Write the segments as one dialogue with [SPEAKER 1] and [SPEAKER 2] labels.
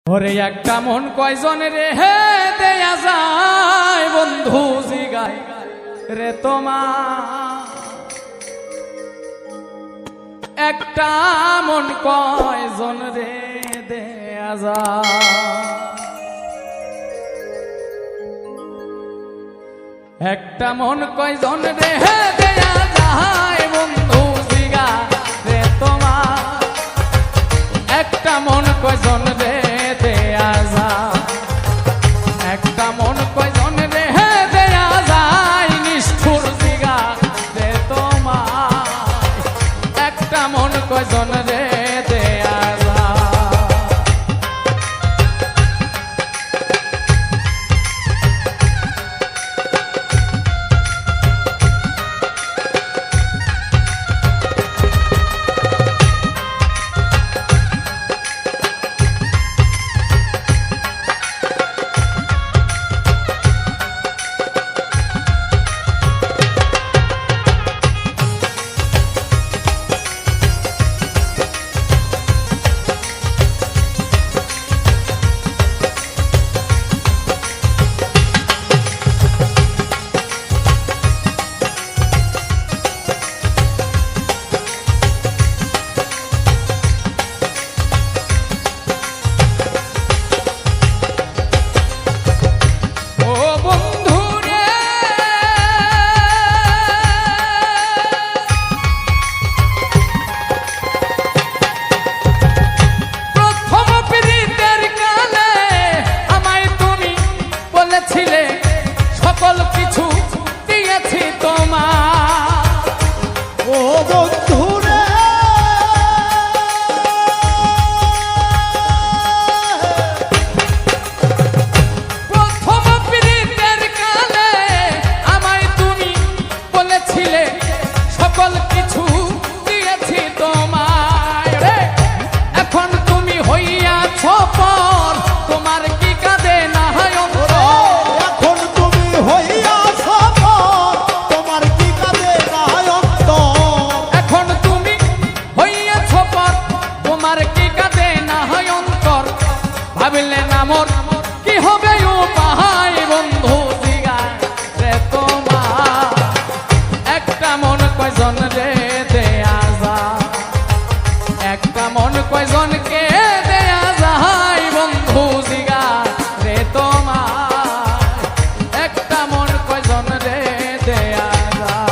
[SPEAKER 1] ওরে একটা মন কয়জন রে হে দেয়া যায় বন্ধু জিগায় রে তোমার একটা মন কয়জন রে দেয়া যায় একটা মন কয়জন রে হে দেয়া যায় বন্ধু জিগা রে তোমার একটা মন কয়জন রে দেয়া যায় একটা মন কয়জন রে দেয়া যায় নিষ্ঠুর জিগা রে তোমার একটা মন কয়জন রে দেয়া যায় কি হবে উপায় বন্ধু জিগা রে তোমার একটা মন কয়জন রে দেয়া যায় একটা মন কয়জনকে দেয়া যায় বন্ধু জিগা রে তোমার একটা মন কয়জন রে দেয়া যায়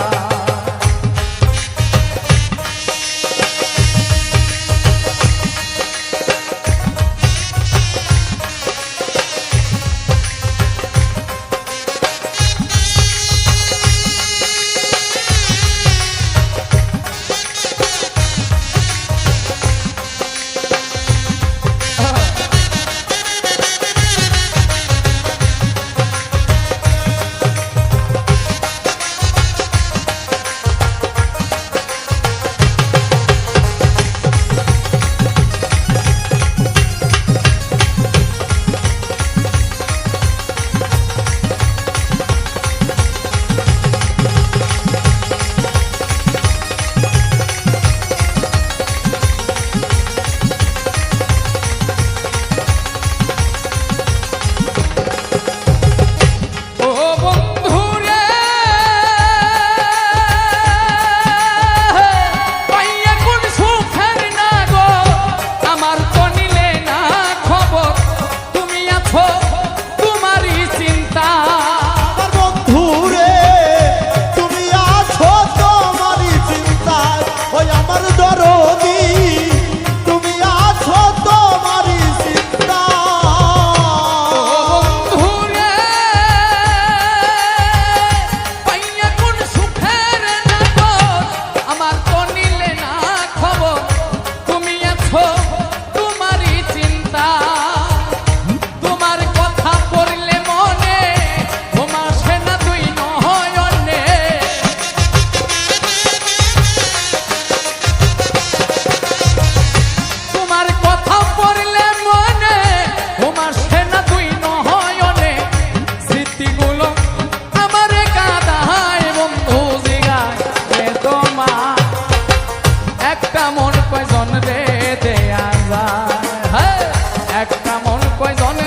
[SPEAKER 1] কয়জন